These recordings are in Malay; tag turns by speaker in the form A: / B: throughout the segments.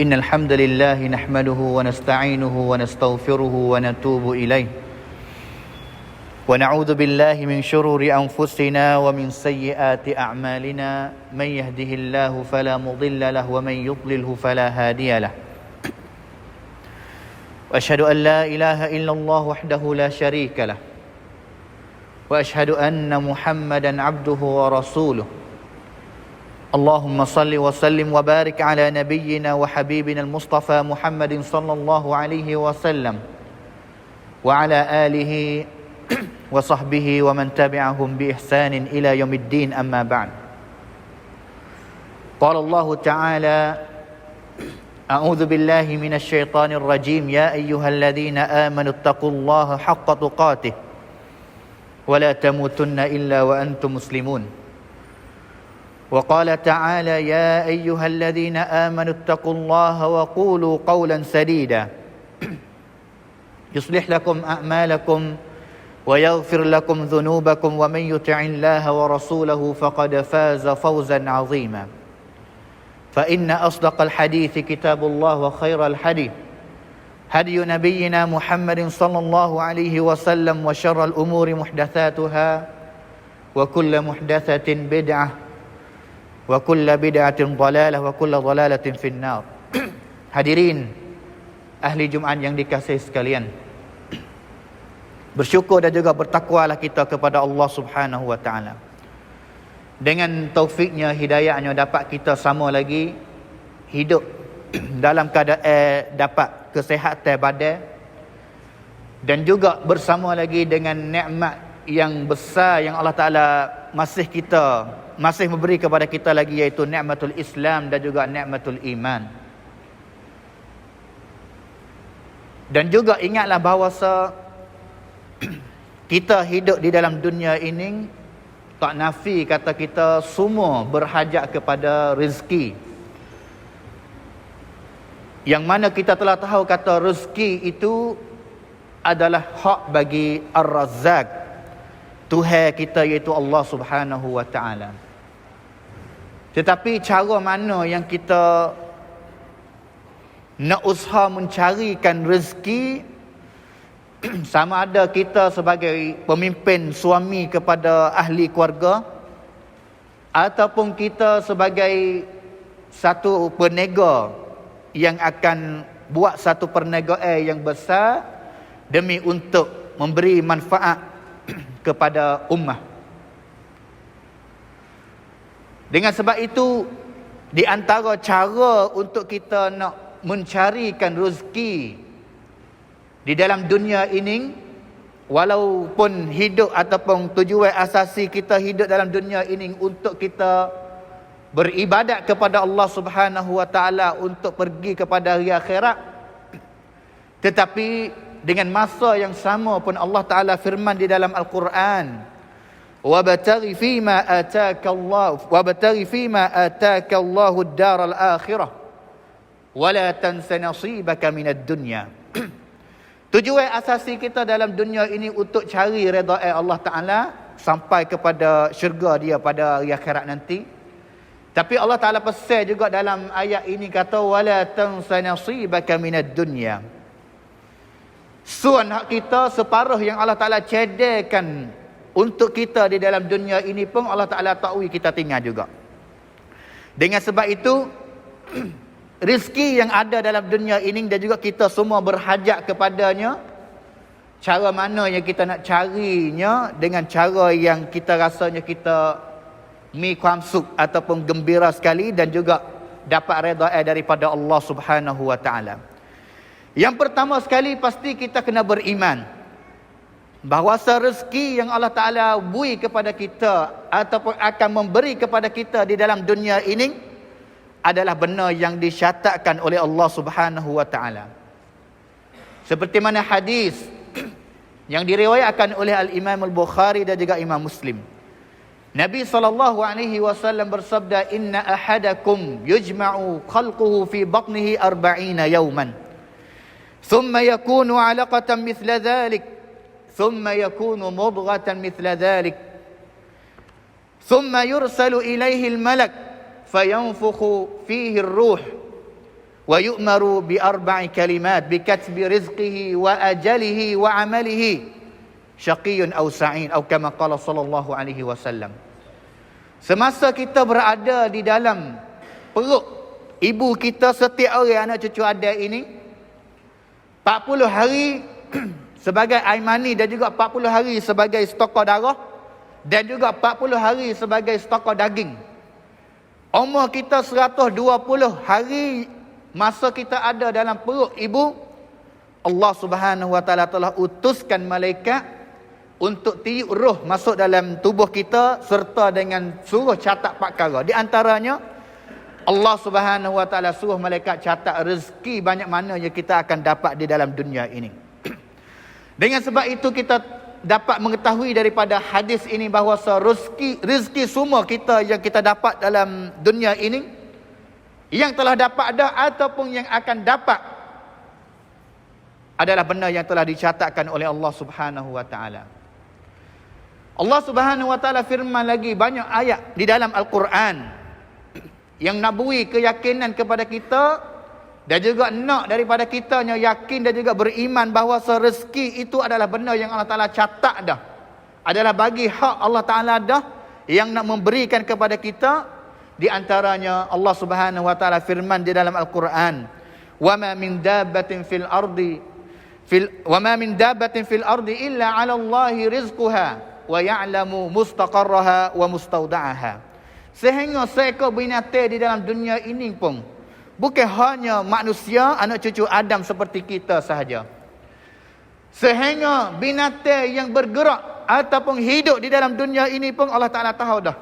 A: إن الحمد لله نحمده ونستعينه ونستغفره ونتوب إليه ونعوذ بالله من شرور أنفسنا ومن سيئات أعمالنا من يهده الله فلا مضل له ومن يضلله فلا هادي له وأشهد أن لا إله إلا الله وحده لا شريك له وأشهد أن محمدا عبده ورسوله اللهم صل وسلم وبارك على نبينا وحبيبنا المصطفى محمد صلى الله عليه وسلم وعلى آله وصحبه ومن تبعهم بإحسان إلى يوم الدين أما بعد قال الله تعالى أعوذ بالله من الشيطان الرجيم يا أيها الذين آمنوا اتقوا الله حق تقاته ولا تموتن إلا وأنتم مسلمون وقال تعالى يا أيها الذين آمنوا اتقوا الله وقولوا قولا سديدا يصلح لكم أعمالكم ويغفر لكم ذنوبكم ومن يطع الله ورسوله فقد فاز فوزا عظيما فإن أصدق الحديث كتاب الله وخير الحديث هدي نبينا محمد صلى الله عليه وسلم وشر الأمور محدثاتها وكل محدثة بدعة وكل بدعة ضلالة وكل ضلالة في النار. Hadirin ahli Jumaat yang dikasihi sekalian, bersyukur dan juga bertakwalah kita kepada Allah Subhanahu wa taala. Dengan taufiknya, hidayahnya, dapat kita sama lagi hidup dalam keadaan dapat kesihatan badan dan juga bersama lagi dengan nikmat yang besar yang Allah Taala masih memberi kepada kita lagi, iaitu nikmatul Islam dan juga nikmatul iman. Dan juga ingatlah bahawa kita hidup di dalam dunia ini, tak nafi kata kita semua berhajat kepada rezeki. Yang mana kita telah tahu kata rezeki itu adalah hak bagi Ar-Razzaq, Tuhan kita, iaitu Allah Subhanahu wa taala. Tetapi cara mana yang kita nak usaha mencarikan rezeki, sama ada kita sebagai pemimpin suami kepada ahli keluarga ataupun kita sebagai satu peniaga yang akan buat satu perniagaan yang besar demi untuk memberi manfaat kepada ummah. Dengan sebab itu, di antara cara untuk kita nak mencarikan rezeki di dalam dunia ini, walaupun hidup ataupun tujuan asasi kita hidup dalam dunia ini untuk kita beribadat kepada Allah Subhanahu wa taala, untuk pergi kepada hari akhirat, tetapi dengan masa yang sama pun Allah Taala firman di dalam Al-Quran, wabtaghi fima ataka Allahu ad-daral akhirah wala tansa nasibaka minad dunya. Tujuan asasi kita dalam dunia ini untuk cari redha Allah Taala sampai kepada syurga dia pada hari akhirat nanti. Tapi Allah Taala pesan juga dalam ayat ini kata wala tansa nasibaka minad dunya. Suan hak kita separuh yang Allah Taala cedekkan untuk kita di dalam dunia ini pun Allah Ta'ala tahu kita tinggal juga. Dengan sebab itu, rezeki yang ada dalam dunia ini dan juga kita semua berhajat kepadanya, cara mana yang kita nak carinya dengan cara yang kita rasanya kita kuamsuk ataupun gembira sekali dan juga dapat redha daripada Allah Subhanahu wa taala. Yang pertama sekali, pasti kita kena beriman bahawa rezeki yang Allah Ta'ala beri kepada kita ataupun akan memberi kepada kita di dalam dunia ini adalah benar yang disyatakkan oleh Allah Subhanahu wa taala. Seperti mana hadis yang diriwayatkan oleh Al-Imam Al-Bukhari dan juga Imam Muslim. Nabi SAW bersabda, inna ahadakum yujma'u khalquhu fi batnihi 40 yawman thumma yakunu 'alaqatan mithla dhalik ثم يكون مضغة مثل ذلك ثم يرسل إليه الملك فينفخ فيه الروح wa yu'maru bi arba'i kalimat bi katbi rizqihi wa ajalihi wa amalihi syaqiyyun aw sa'id atau kama qala sallallahu alaihi wasallam. Semasa kita berada di dalam perut ibu kita, setiap orang anak cucu adik ini 40 hari sebagai air mani dan juga 40 hari sebagai stokar darah dan juga 40 hari sebagai stokar daging. Umur kita 120 hari masa kita ada dalam perut ibu, Allah Subhanahu wa taala telah utuskan malaikat untuk tiup roh masuk dalam tubuh kita serta dengan suruh catat perkara. Di antaranya Allah Subhanahu wa taala suruh malaikat catat rezeki banyak mana yang kita akan dapat di dalam dunia ini. Dengan sebab itu kita dapat mengetahui daripada hadis ini bahawa rezeki semua kita yang kita dapat dalam dunia ini, yang telah dapat dah ataupun yang akan dapat, adalah benda yang telah dicatatkan oleh Allah Subhanahu wa taala. Allah Subhanahu wa taala firman lagi banyak ayat di dalam Al-Quran yang nak beri keyakinan kepada kita dan juga nak daripada kita yang yakin dan juga beriman bahawa rezeki itu adalah benda yang Allah Taala catat dah, adalah bagi hak Allah Taala dah yang nak memberikan kepada kita. Di antaranya Allah Subhanahu wa taala firman di dalam Al-Quran, "Wa ma min dabbatin fil ardi illa 'ala Allahi rizquha wa ya'lamu mustaqarraha wa mustawda'aha." Sehingga seekor binatang di dalam dunia ini pun bukan hanya manusia, anak cucu Adam seperti kita sahaja. Sehingga binatang yang bergerak ataupun hidup di dalam dunia ini pun Allah Ta'ala tahu dah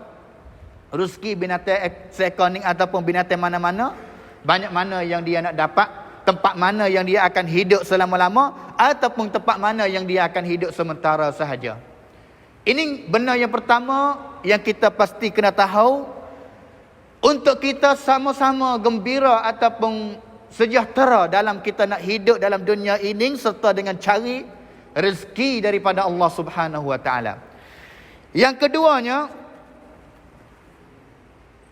A: rezeki binatang seekor ni ataupun binatang mana-mana, banyak mana yang dia nak dapat, tempat mana yang dia akan hidup selama-lama ataupun tempat mana yang dia akan hidup sementara sahaja. Ini benda yang pertama yang kita pasti kena tahu untuk kita sama-sama gembira ataupun sejahtera dalam kita nak hidup dalam dunia ini serta dengan cari rezeki daripada Allah Subhanahu wa taala. Yang keduanya,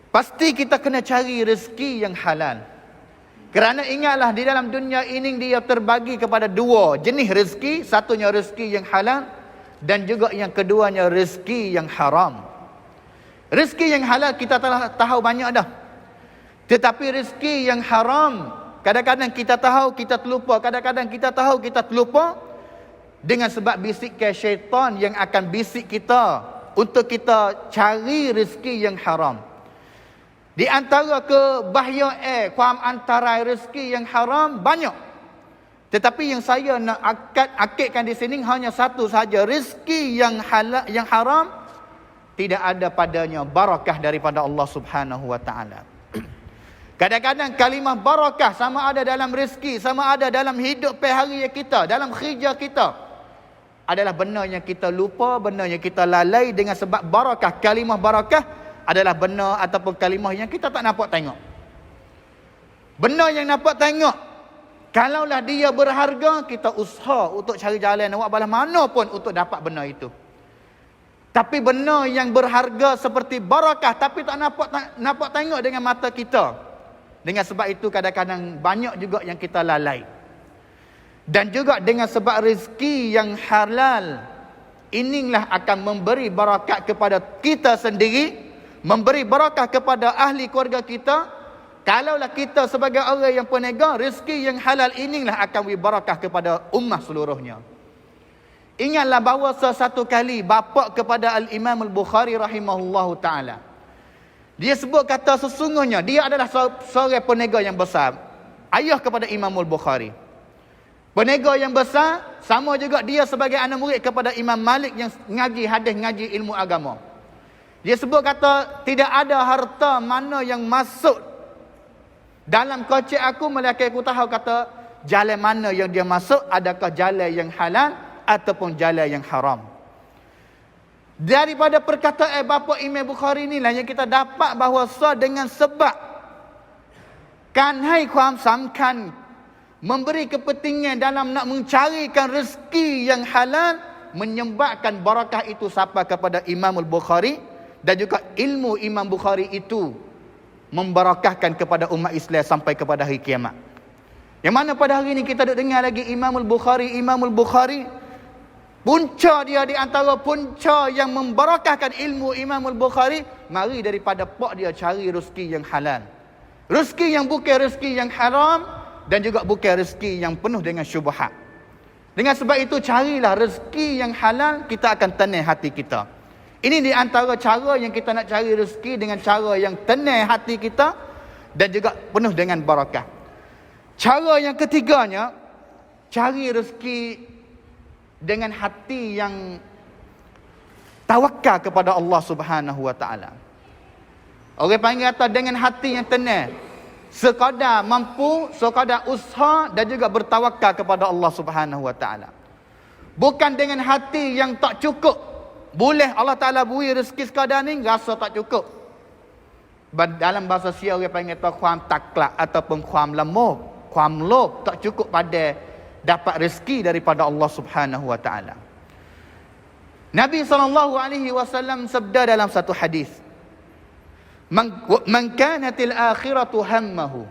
A: pasti kita kena cari rezeki yang halal. Kerana ingatlah di dalam dunia ini dia terbagi kepada dua jenis rezeki. Satunya rezeki yang halal dan juga yang keduanya rezeki yang haram. Rezeki yang halal kita telah tahu banyak dah. Tetapi rezeki yang haram, kadang-kadang kita tahu kita terlupa, kadang-kadang kita tahu kita terlupa dengan sebab bisikan syaitan yang akan bisik kita untuk kita cari rezeki yang haram. Di antara kebahagiaan kuam antara rezeki yang haram banyak. Tetapi yang saya nak akidkan di sini hanya satu sahaja. Rezeki yang halal, yang haram, tidak ada padanya barakah daripada Allah Subhanahu wa taala. Kadang-kadang kalimah barakah sama ada dalam rezeki, sama ada dalam hidup hari kita, dalam kerja kita, adalah benda yang kita lupa, benda yang kita lalai dengan sebab barakah. Kalimah barakah adalah benda ataupun kalimah yang kita tak nampak tengok. Benda yang nampak tengok, kalaulah dia berharga, kita usaha untuk cari jalan awak balas mana pun untuk dapat benda itu. Tapi benda yang berharga seperti barakah tapi tak nampak tengok dengan mata kita. Dengan sebab itu kadang-kadang banyak juga yang kita lalai. Dan juga dengan sebab rezeki yang halal, inilah akan memberi barakat kepada kita sendiri, memberi barakah kepada ahli keluarga kita. Kalaulah kita sebagai orang yang peniaga, rezeki yang halal inilah akan beri barakah kepada ummah seluruhnya. Ingatlah bahawa satu kali bapa kepada Al-Imam Al-Bukhari rahimahullahu ta'ala, dia sebut kata sesungguhnya dia adalah seorang peniaga yang besar. Ayah kepada Imam Al-Bukhari, peniaga yang besar, sama juga dia sebagai anak murid kepada Imam Malik yang ngaji hadis, ngaji ilmu agama. Dia sebut kata, tidak ada harta mana yang masuk dalam kocek aku melainkan aku tahu kata jalan mana yang dia masuk, adakah jalan yang halal ataupun jalan yang haram. Daripada perkataan bapa Imam Bukhari inilah yang kita dapat bahawa dengan sebab kan haiความสำคัญ memberi kepentingan dalam nak mencarikan rezeki yang halal, menyebabkan barakah itu sampai kepada Imam Al-Bukhari. Dan juga ilmu Imam Bukhari itu membarakahkan kepada umat Islam sampai kepada hari kiamat. Yang mana pada hari ini kita duk dengar lagi Imamul Bukhari, punca dia di antara punca yang membarakahkan ilmu Imamul Bukhari, mari daripada pak dia cari rezeki yang halal. Rezeki yang bukan rezeki yang haram, dan juga bukan rezeki yang penuh dengan syubhat. Dengan sebab itu carilah rezeki yang halal, kita akan tenang hati kita. Ini di antara cara yang kita nak cari rezeki, dengan cara yang tenang hati kita dan juga penuh dengan barakah. Cara yang ketiganya, cari rezeki dengan hati yang tawakal kepada Allah Subhanahu wa taala. Orang panggil kata dengan hati yang tenang, sekadar mampu, sekadar usaha dan juga bertawakal kepada Allah Subhanahu wa taala. Bukan dengan hati yang tak cukup. Boleh Allah Taala beri rezeki sekadar ni, rasa tak cukup. Dalam bahasa Sia orang panggil tu kuam taklak ataupun kuam lemah, kuam lob, tak cukup pada dapat rezeki daripada Allah Subhanahu wa taala. Nabi SAW sabda dalam satu hadis, Man kanatil akhiratu hammahu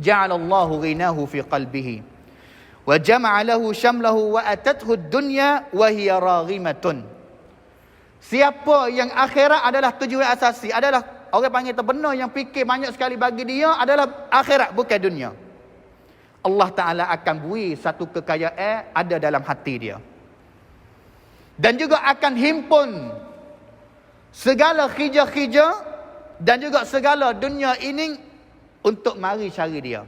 A: ja'alallahu ghinahu fi qalbihi wa jama'a lahu syamlahu wa atathu ad-dunya wa hiya raghimatun. Siapa yang akhirat adalah tujuan asasi, adalah orang panggil terbenar, yang fikir banyak sekali bagi dia adalah akhirat, bukan dunia, Allah Ta'ala akan beri satu kekayaan ada dalam hati dia. Dan juga akan himpun segala khija-khija dan juga segala dunia ini untuk mari cari dia.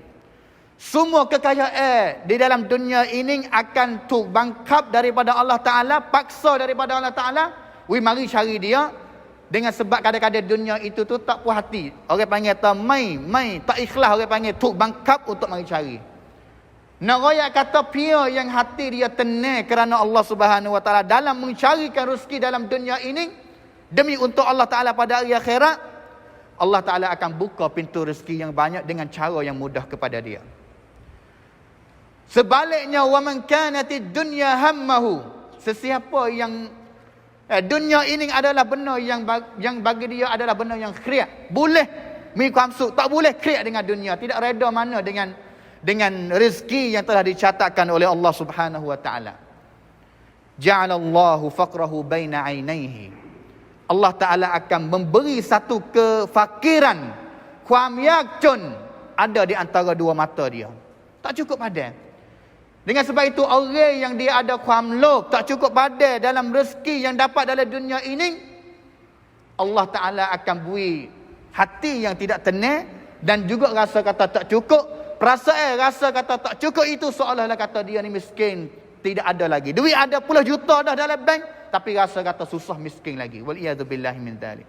A: Semua kekayaan di dalam dunia ini akan bangkap daripada Allah Ta'ala, paksa daripada Allah Ta'ala, mari cari dia. Dengan sebab kadang-kadang dunia itu tu tak puas hati. Orang panggil mai tak ikhlas, orang panggil bangkap untuk mari cari. Nak royak kata pia yang hati dia tenang kerana Allah Subhanahu wa taala dalam mencarikan rezeki dalam dunia ini demi untuk Allah Taala pada hari akhirat, Allah Taala akan buka pintu rezeki yang banyak dengan cara yang mudah kepada dia. Sebaliknya, wa man kanatid dunya hammahu, sesiapa yang dunia ini adalah benda yang bagi dia adalah benda yang khriat, boleh mikamsuk, tak boleh khriat dengan dunia, tidak reda mana dengan rezeki yang telah dicatatkan oleh Allah Subhanahu wa taala. Ja'alallahu faqrahu baina 'ainaihi, Allah Taala akan memberi satu kefakiran, kuamyakun ada di antara dua mata dia. Tak cukup padan. Dengan sebab itu orang yang dia ada kuamlok, tak cukup padan dalam rezeki yang dapat dalam dunia ini, Allah Taala akan beri hati yang tidak tenang dan juga rasa kata tak cukup. Perasaan rasa kata tak cukup itu seolah-olah kata dia ni miskin, tidak ada lagi. Duit ada puluh juta dah dalam bank, tapi rasa kata susah, miskin lagi. Wal iyad billahi min dzalik.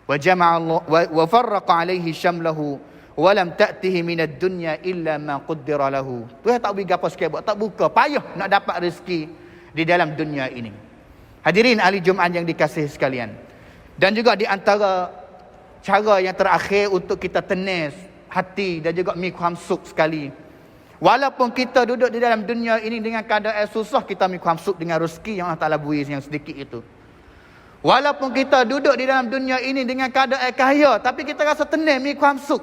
A: Wa jama'a wa farraqa alaihi syamlahu wa lam ta'tihi min ad-dunya illa ma qaddara lahu. Tuhan tak bagi apa sikit buat, tak buka, payah nak dapat rezeki di dalam dunia ini. Hadirin ahli Jumaat yang dikasihi sekalian. Dan juga di antara cara yang terakhir untuk kita tenang hati dan juga mikamsuk sekali, walaupun kita duduk di dalam dunia ini dengan keadaan susah, kita mikamsuk dengan rezeki yang Allah Ta'ala beri yang sedikit itu. Walaupun kita duduk di dalam dunia ini dengan keadaan kaya, tapi kita rasa tenang, mikamsuk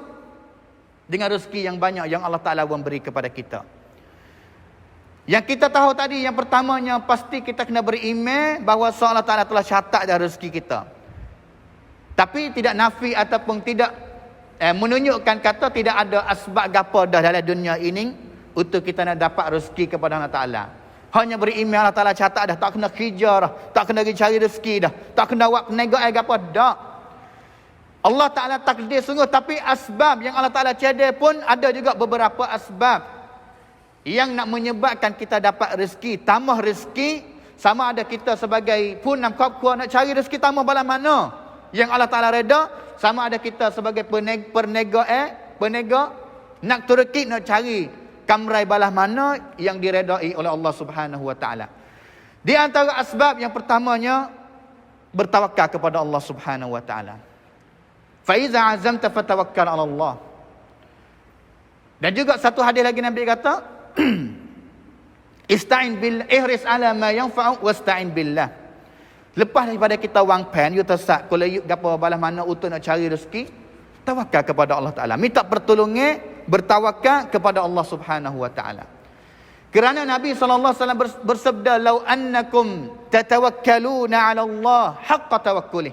A: dengan rezeki yang banyak yang Allah Ta'ala memberi kepada kita. Yang kita tahu tadi, yang pertamanya pasti kita kena beriman bahawa Allah Ta'ala telah catat dah rezeki kita. Tapi tidak nafi ataupun tidak menunjukkan kata tidak ada asbab gapo dah dalam dunia ini untuk kita nak dapat rezeki kepada Allah Ta'ala. Hanya beriman Allah Ta'ala catat dah, tak kena kerja dah, tak kena pergi cari rezeki dah, tak kena buat perniagaan gapo dah. Allah Ta'ala takdir sungguh, tapi asbab yang Allah Ta'ala catat pun ada juga beberapa asbab yang nak menyebabkan kita dapat rezeki, tambah rezeki. Sama ada kita sebagai punam kau nak cari rezeki tambah bala mana yang Allah Ta'ala reda, sama ada kita sebagai penega nak turki, nak cari kamrai balah mana yang diredai oleh Allah Subhanahu wa taala. Di antara asbab yang pertamanya bertawakal kepada Allah Subhanahu wa taala. Fa iza azamta fatawakkal 'ala Allah. Dan juga satu hadis lagi Nabi kata ista'in bil ihris 'ala ma yanfa'u wasta'in billah. Lepas daripada kita wang pen, you tersak kalau you gapo balas mana untuk nak cari rezeki, Tawakal kepada Allah Ta'ala. Minta pertolongan, bertawakal kepada Allah Subhanahu Wa Ta'ala. Kerana Nabi SAW bersabda, "Lau annakum tatawakkaluna 'ala Allah haqqa tawakkulih,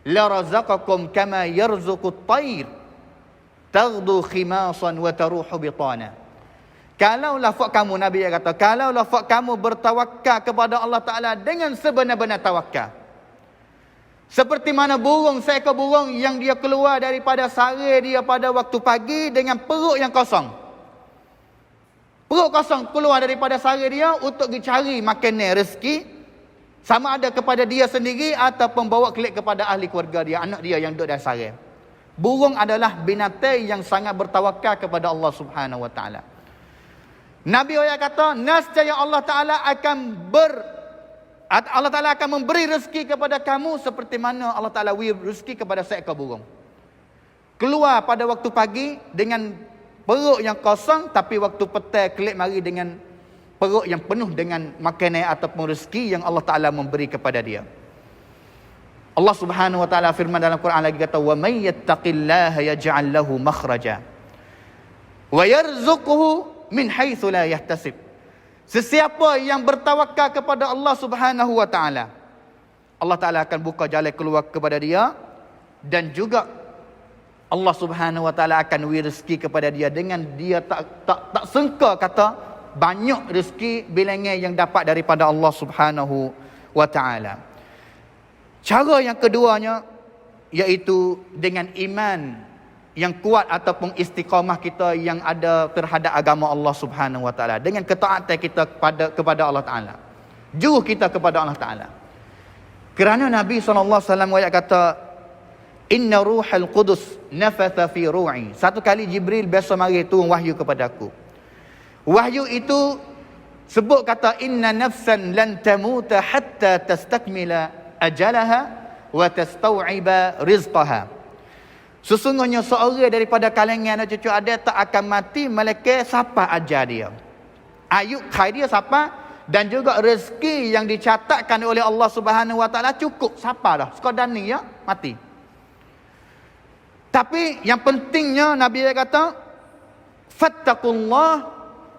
A: la razaqakum kama yarzuqut tayr, taghdu khimasan wa taruhu bitana." Kalaulah fak kamu, Nabi kata, kalaulah fak kamu bertawakal kepada Allah Ta'ala dengan sebenar-benar tawakal. Seperti mana burung, seekor burung yang dia keluar daripada sarang dia pada waktu pagi dengan perut yang kosong. Perut kosong keluar daripada sarang dia untuk dicari makanan rezeki, sama ada kepada dia sendiri ataupun bawa kelik kepada ahli keluarga dia, anak dia yang duduk dalam sarang. Burung adalah binatang yang sangat bertawakal kepada Allah Subhanahu Wa Ta'ala. Nabi kata, nescaya Allah Ta'ala akan memberi rezeki kepada kamu seperti mana Allah Ta'ala beri rezeki kepada seekor burung. Keluar pada waktu pagi dengan perut yang kosong, tapi waktu petang kelik mari dengan perut yang penuh dengan makanan ataupun rezeki yang Allah Ta'ala memberi kepada dia. Allah Subhanahu Wa Ta'ala firman dalam Quran lagi kata, "Wa may yattaqillaha yaj'al lahu makhraja wa yarzuqhu min haitsu la yahtasib." Sesiapa yang bertawakal kepada Allah Subhanahu Wa Ta'ala, Allah Ta'ala akan buka jalan keluar kepada dia, dan juga Allah Subhanahu Wa Ta'ala akan beri rezeki kepada dia dengan dia tak sangka kata banyak rezeki bilangan yang dapat daripada Allah Subhanahu Wa Ta'ala. Cara yang keduanya iaitu dengan iman yang kuat ataupun istiqamah kita yang ada terhadap agama Allah Subhanahu Wa Ta'ala, dengan ketaatan kita kepada Allah Ta'ala, jauh kita kepada Allah Ta'ala. Kerana Nabi SAW kata, "Inna ruhal qudus nafatha fi ru'i." Satu kali Jibril biasa mari turun wahyu kepada aku. Wahyu itu sebut kata, "Inna nafsan lan tamuta hatta tastakmila ajalaha wa tastau'iba rizqaha." Sesungguhnya seorang daripada kalangan anak cucu ada tak akan mati melainkan sampai ajal dia. Ayub khair dia sampai, dan juga rezeki yang dicatatkan oleh Allah Subhanahu Wa Ta'ala cukup sampai dah. Sekadar ni ya mati. Tapi yang pentingnya Nabi kata, "Fattaqullah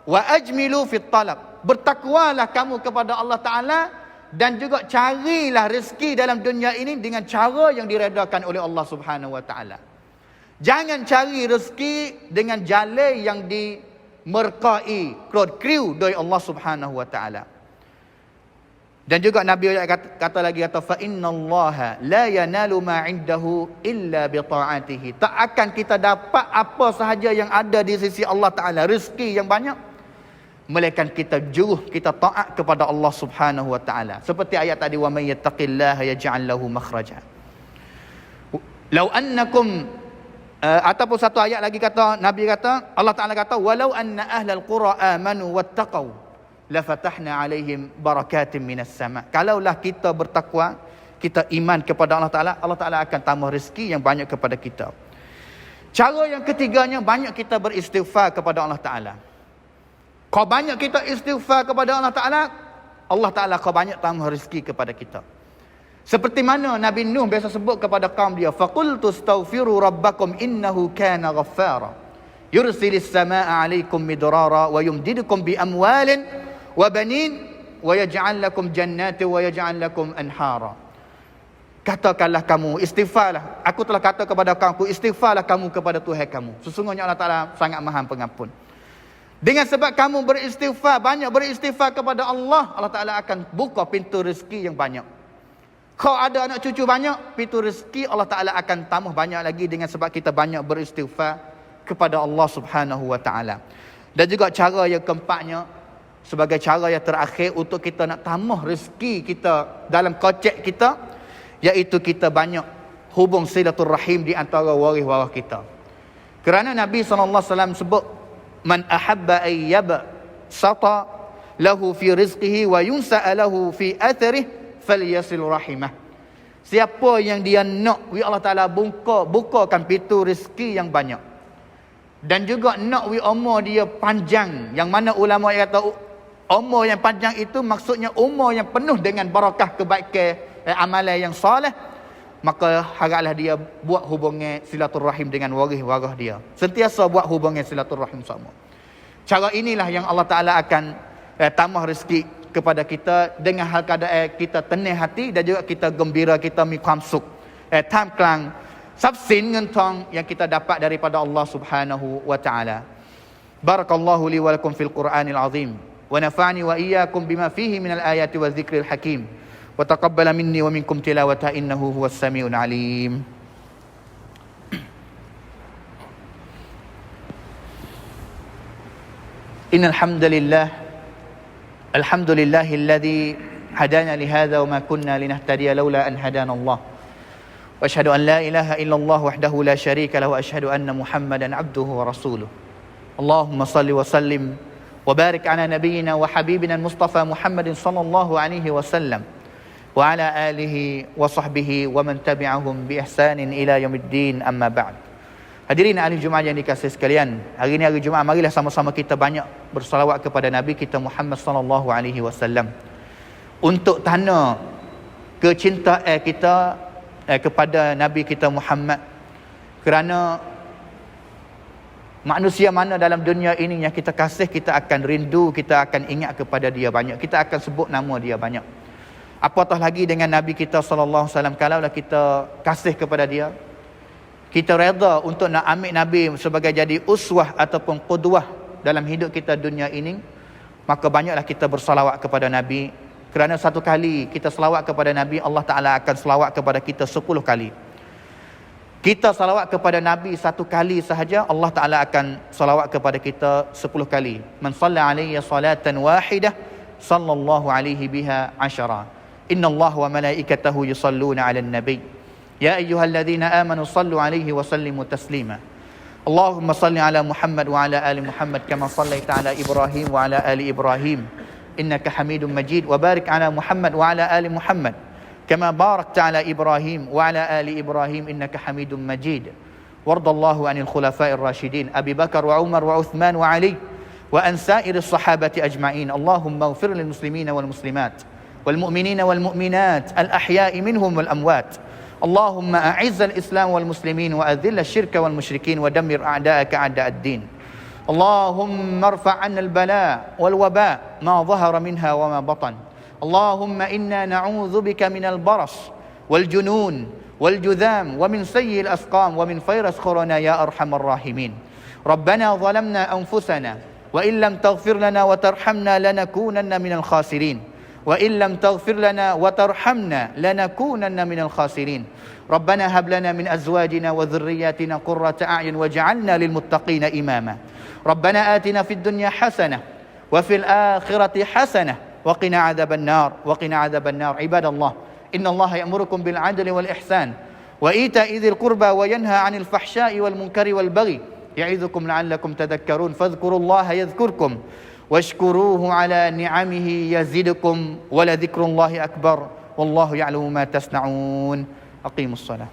A: wa ajmilu fit talab." Bertakwalah kamu kepada Allah Ta'ala, dan juga carilah rezeki dalam dunia ini dengan cara yang diredakan oleh Allah Subhanahu Wa Ta'ala. Jangan cari rezeki dengan jalan yang dimerkai, kriu dari Allah Subhanahu Wa Ta'ala. Dan juga Nabi kata lagi, "Fa innallaha la yanalu ma 'indahu illa bi ta'atihi." Tak akan kita dapat apa sahaja yang ada di sisi Allah Ta'ala, rezeki yang banyak, melainkan kita jauh, kita taat kepada Allah Subhanahu Wa Ta'ala. Seperti ayat tadi, "Wa may yattaqillaha yaj'al lahu makhraja." Lau annakum, ataupun satu ayat lagi kata, Nabi kata, Allah Ta'ala kata, "Walau anna ahlal qura amanu wattaqau la fatahna alaihim barakatin minas sama." Kalaulah kita bertakwa, kita iman kepada Allah Ta'ala, Allah Ta'ala akan tambah rezeki yang banyak kepada kita. Cara yang ketiganya, banyak kita beristighfar kepada Allah Ta'ala. Kau banyak kita istighfar kepada Allah Ta'ala, Allah Ta'ala kau banyak tambah rezeki kepada kita. Seperti mana Nabi Nuh biasa sebut kepada kaum dia, "Faqultu astaghfiru rabbakum innahu kana ghaffara yursilis samaa'a 'alaikum midrara wa yumdidukum bi amwalin wa banin wa yaj'al lakum jannatin wa yaj'al lakum anhara." Katakanlah kamu, istighfarlah. Aku telah kata kepada kamu, istighfarlah kamu kepada Tuhan kamu. Sesungguhnya Allah Ta'ala sangat Maha Pengampun. Dengan sebab kamu beristighfar, banyak beristighfar kepada Allah, Allah Ta'ala akan buka pintu rezeki yang banyak. Kau ada anak cucu banyak, pintu rezeki Allah Ta'ala akan tambah banyak lagi dengan sebab kita banyak beristighfar kepada Allah Subhanahu Wa Ta'ala. Dan juga cara yang keempatnya, sebagai cara yang terakhir untuk kita nak tambah rezeki kita dalam kocek kita, iaitu kita banyak hubung silaturrahim di antara waris-waris kita. Kerana Nabi SAW sebut, "Man ahabba ayyaba sata lahu fi rizqihi wa yunsa'a lahu fi atharih falyasil rahimah." Siapa yang dia nak Allah Ta'ala bukakan pintu rezeki yang banyak, dan juga nak umur dia panjang, yang mana ulama kata umur yang panjang itu maksudnya umur yang penuh dengan barakah kebaikan, amalan yang soleh, maka haraplah dia buat hubungan silaturahim dengan waris-waris dia. Sentiasa buat hubungan silaturahim sama. Cara inilah yang Allah Ta'ala akan tambah rezeki kepada kita dengan hal keadaan kita tenang hati dan juga kita gembira, kitaมีความสุขท่ามกลางทรัพย์สินเงินทองyang kita dapat daripada Allah Subhanahu wa Ta'ala. Barakallahu li wa lakum fil Qur'anil azim wa nafa'ani wa iyyakum bima fihi minal ayati wa dzikril hakim wa taqabbala minni wa minkum tilawata innahu huwas samiul alim. Innal hamdalillah alhamdulillahilladzi hadana li hadza wa ma kunna linahtadiya laula an hadana Allah. Wa asyhadu an la ilaha illallah wahdahu la syarika lahu wa asyhadu anna Muhammadan abduhu wa rasuluh. Allahumma salli wa sallim wa barik ala nabiyyina wa habibina Mustafa Muhammadin sallallahu alaihi wasallam wa ala alihi wa sahbihi wa man tabi'ahum bi ihsanin ila yaumiddin, amma ba'd. Hadirin ahli Jumaat yang dikasihi sekalian, hari ini hari Jumaat, marilah sama-sama kita banyak bersalawat kepada Nabi kita Muhammad sallallahu alaihi wasallam untuk tanda kecintaan kita kepada Nabi kita Muhammad, kerana manusia mana dalam dunia ini yang kita kasih, kita akan rindu, kita akan ingat kepada dia banyak, kita akan sebut nama dia banyak. Apatah lagi dengan Nabi kita sallallahu alaihi wasallam, kalaulah kita kasih kepada dia, kita reda untuk nak ambil Nabi sebagai jadi uswah ataupun qudwah dalam hidup kita dunia ini, maka banyaklah kita bersalawat kepada Nabi. Kerana satu kali kita selawat kepada Nabi, Allah Ta'ala akan selawat kepada kita 10 kali. Kita salawat kepada Nabi satu kali sahaja, Allah Ta'ala akan salawat kepada kita 10 kali. Man salla alayya salatan wahidah sallallahu alaihi biha 10. Inna Allah wa malaikatahu yusalluna ala nabi. Ya ayyuhalladzina amanu sallu alaihi wa sallimu taslima. Allahumma salli ala Muhammad wa ala ali Muhammad kama sallaita ala Ibrahim wa ala ali Ibrahim innaka Hamidum Majid, wa barik ala Muhammad wa ala ali Muhammad kama barakta ala Ibrahim wa ala ali Ibrahim innaka Hamidum Majid. Wardallahu anil khulafa'ir rasyidin Abi Bakar wa Umar wa Uthman wa Ali wa an sa'iris sahabati ajma'in. Allahumma ighfir lil muslimina wal muslimat wal mu'minina wal mu'minat al ahya'i minhum wal amwat. اللهم أعز الإسلام والمسلمين وأذل الشرك والمشركين ودمر أعداءك أعداء الدين. اللهم ارفع عنا البلاء والوباء ما ظهر منها وما بطن. اللهم إنا نعوذ بك من البرص والجنون والجذام ومن سيء الأسقام ومن فيروس كورونا يا أرحم الراحمين. ربنا ظلمنا أنفسنا وإن لم تغفر لنا وترحمنا لنكونن من الخاسرين. وإن لم تغفر لنا وترحمنا لنكونن من الخاسرين. ربنا هب لنا من أزواجنا وذرياتنا قرة أعين واجعلنا للمتقين إماما. ربنا آتنا في الدنيا حسنة وفي الآخرة حسنة وقنا عذاب النار وقنا عذاب النار. عباد الله، إن الله يأمركم بالعدل والإحسان وإيتاء ذي القربى وينهى عن الفحشاء والمنكر والبغي يعظكم لعلكم تذكرون. فاذكروا الله يذكركم واشكروه على نعمه يزدكم ولذكر الله أكبر والله يعلم ما تصنعون. أقيموا الصلاة.